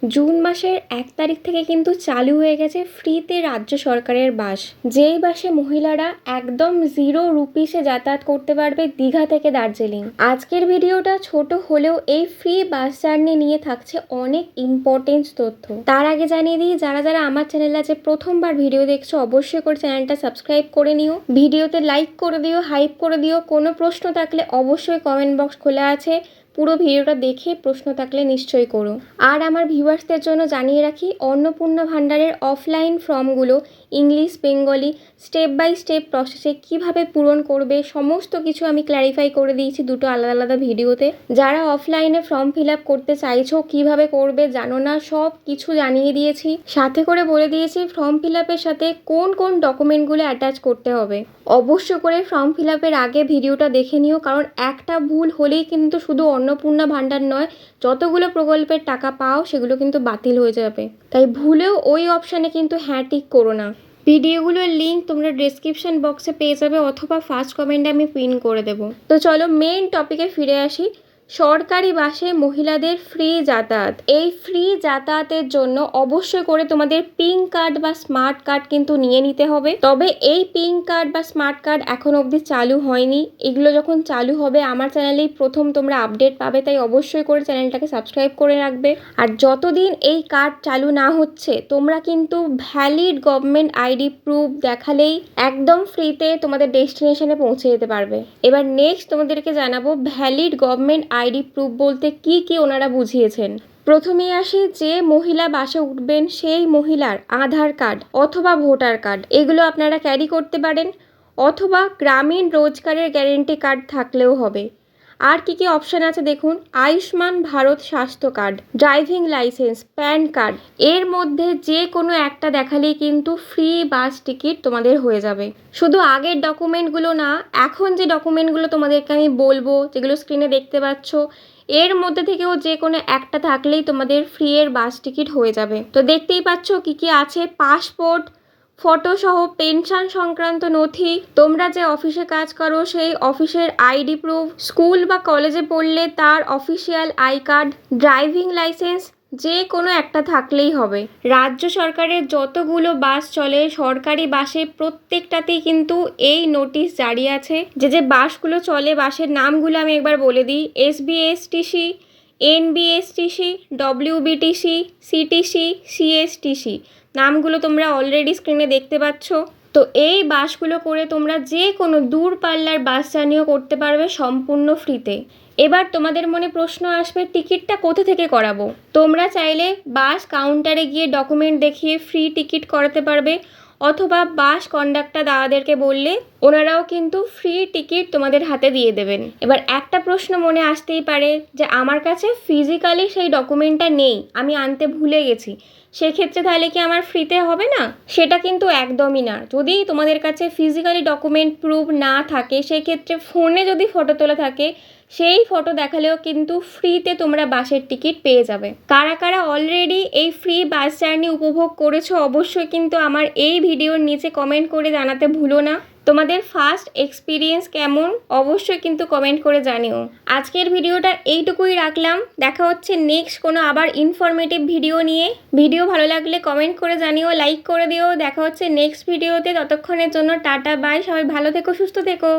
June মাসের 1 তারিখ থেকে কিন্তু চালু হয়ে গেছে ফ্রিতে রাজ্য সরকারের বাস, যেই বাসে মহিলারা একদম 0 রুপিসে যাতায়াত করতে পারবে দীঘা থেকে দার্জিলিং। আজকের ভিডিওটা ছোট হলেও এই ফ্রি বাস জার্নি নিয়ে থাকছে অনেক ইম্পর্টেন্ট তথ্য। তার আগে জানিয়ে দিই, যারা যারা আমার চ্যানেলে আছে প্রথমবার ভিডিও দেখছো অবশ্যই করে চ্যানেলটা সাবস্ক্রাইব করে নিও, ভিডিওতে লাইক করে দিও, হাইপ করে দিও। কোনো প্রশ্ন থাকলে অবশ্যই কমেন্ট বক্স খোলা আছে, পুরো ভিডিওটা দেখে প্রশ্ন থাকলে নিশ্চয়ই করো। আর আমার ভিউয়ার্সদের জন্য জানিয়ে রাখি, অন্নপূর্ণা ভান্ডারের অফলাইন ফর্মগুলো English Bengali step by step প্রসেসে কিভাবে পূরণ করবে সমস্ত কিছু আমি ক্ল্যারিফাই করে দিয়েছি দুটো আলাদা আলাদা ভিডিওতে। যারা অফলাইনে ফর্ম ফিল আপ করতে চাইছো, কিভাবে করবে জানো না, সব কিছু জানিয়ে দিয়েছি। সাথে করে বলে দিয়েছি ফর্ম ফিল আপের সাথে কোন কোন ডকুমেন্টগুলো অ্যাটাচ করতে হবে। অবশ্য করে ফর্ম ফিল আপের আগে ভিডিওটা দেখে নিও, কারণ একটা ভুল হলেই কিন্তু শুধু অন্নপূর্ণা ভান্ডার নয়, যতগুলো প্রকল্পের টাকা পাও সেগুলো কিন্তু বাতিল হয়ে যাবে। তাই ভুলেও ওই অপশানে কিন্তু হ্যাঁ টিক করো না। ভিডিওগুলোর লিঙ্ক তোমরা ডেসক্রিপশন বক্সে পেয়ে যাবে অথবা ফার্স্ট কমেন্টে আমি পিন করে দেবো। তো চলো মেইন টপিকে ফিরে আসি। সরকারি বাসে মহিলাদের ফ্রি যাতায়াত। এই ফ্রি যাতায়াতের জন্য অবশ্যই করে তোমাদের পিঙ্ক কার্ড বা স্মার্ট কার্ড কিন্তু নিয়ে নিতে হবে। তবে এই পিঙ্ক কার্ড বা স্মার্ট কার্ড এখন অবধি চালু হয়নি। এগুলো যখন চালু হবে আমার চ্যানেলেই প্রথম তোমরা আপডেট পাবে, তাই অবশ্যই করে চ্যানেলটাকে সাবস্ক্রাইব করে রাখবে। আর যতদিন এই কার্ড চালু না হচ্ছে তোমরা কিন্তু ভ্যালিড গভর্নমেন্ট আইডি প্রুফ দেখালেই একদম ফ্রিতে তোমাদের ডেস্টিনেশনে পৌঁছে যেতে পারবে। এবার নেক্সট তোমাদেরকে জানাবো ভ্যালিড গভর্নমেন্ট আইডি প্রুফ বলতে কি কি ওনারা বুঝিয়েছেন। প্রথমেই আসি, যে মহিলা বাসে উঠবেন সেই মহিলার আধার কার্ড অথবা ভোটার কার্ড এগুলো আপনারা ক্যারি করতে পারেন, অথবা গ্রামীণ রোজগারের গ্যারেন্টি কার্ড থাকলেও হবে। আর কি কি অপশান আছে দেখুন, আয়ুষ্মান ভারত স্বাস্থ্য card, driving licence, pan card, এর মধ্যে যে কোনো একটা দেখালেই কিন্তু ফ্রি বাস টিকিট তোমাদের হয়ে যাবে। শুধু আগের ডকুমেন্টগুলো না, এখন যে ডকুমেন্টগুলো তোমাদেরকে আমি বলবো যেগুলো স্ক্রিনে দেখতে পাচ্ছ, এর মধ্যে থেকেও যে কোনো একটা থাকলেই তোমাদের ফ্রি এর বাস টিকিট হয়ে যাবে। তো দেখতেই পাচ্ছ কি কি আছে, পাসপোর্ট, ফটো সহ পেনশন সংক্রান্ত নথি, তোমরা যে অফিসে কাজ করো সেই অফিসের আইডি প্রুফ, স্কুল বা কলেজে পড়লে তার official I card, driving licence, যে কোনো একটা থাকলেই হবে। রাজ্য সরকারের যতগুলো বাস চলে সরকারি বাসে প্রত্যেকটাতেই কিন্তু এই নোটিশ জারি আছে। যে বাসগুলো চলে বাসের নামগুলো আমি একবার বলে দিই, SBSTC, NBSTC, WBTC, CTC, CSTC, নামগুলো তোমরা অলরেডি স্ক্রিনে দেখতে পাচ্ছ। তো এই বাসগুলো করে তোমরা যে কোনো দূরপাল্লার বাস জার্নিও করতে পারবে সম্পূর্ণ ফ্রিতে। এবার তোমাদের মনে প্রশ্ন আসবে, টিকিটটা কোথা থেকে করাবো? তোমরা চাইলে বাস কাউন্টারে গিয়ে ডকুমেন্ট দেখিয়ে ফ্রি টিকিট করাতে পারবে, অথবা বাস কন্ডাক্টর দাদাদেরকে বললে ওনারাও কিন্তু ফ্রি টিকিট তোমাদের হাতে দিয়ে দেবেন। এবার একটা প্রশ্ন মনে আসতেই পারে যে আমার কাছে ফিজিক্যালি সেই ডকুমেন্টটা নেই, আমি আনতে ভুলে গেছি, সেক্ষেত্রে তাহলে কি আমার ফ্রিতে হবে না? সেটা কিন্তু একদমই না। যদি তোমাদের কাছে ফিজিক্যালি ডকুমেন্ট প্রুফ না থাকে, সেক্ষেত্রে ফোনে যদি ফটো তোলা থাকে সেই ফটো দেখালেও কিন্তু ফ্রিতে তোমরা বাসের টিকিট পেয়ে যাবে। কারা কারা অলরেডি এই ফ্রি বাস জার্নি উপভোগ করেছো অবশ্যই কিন্তু আমার এই ভিডিওর নিচে কমেন্ট করে জানাতে ভুলো না। তোমাদের ফার্স্ট এক্সপিরিয়েন্স কেমন অবশ্যই কিন্তু কমেন্ট করে জানিও। আজকের ভিডিওটা এইটুকুই রাখলাম, দেখা হচ্ছে নেক্সট কোনো আবার ইনফরমেটিভ ভিডিও নিয়ে। ভিডিও ভালো লাগলে কমেন্ট করে জানিও, লাইক করে দিও। দেখা হচ্ছে নেক্সট ভিডিওতে, ততক্ষণের জন্য টাটা বাই, সবাই ভালো থেকো, সুস্থ থেকো।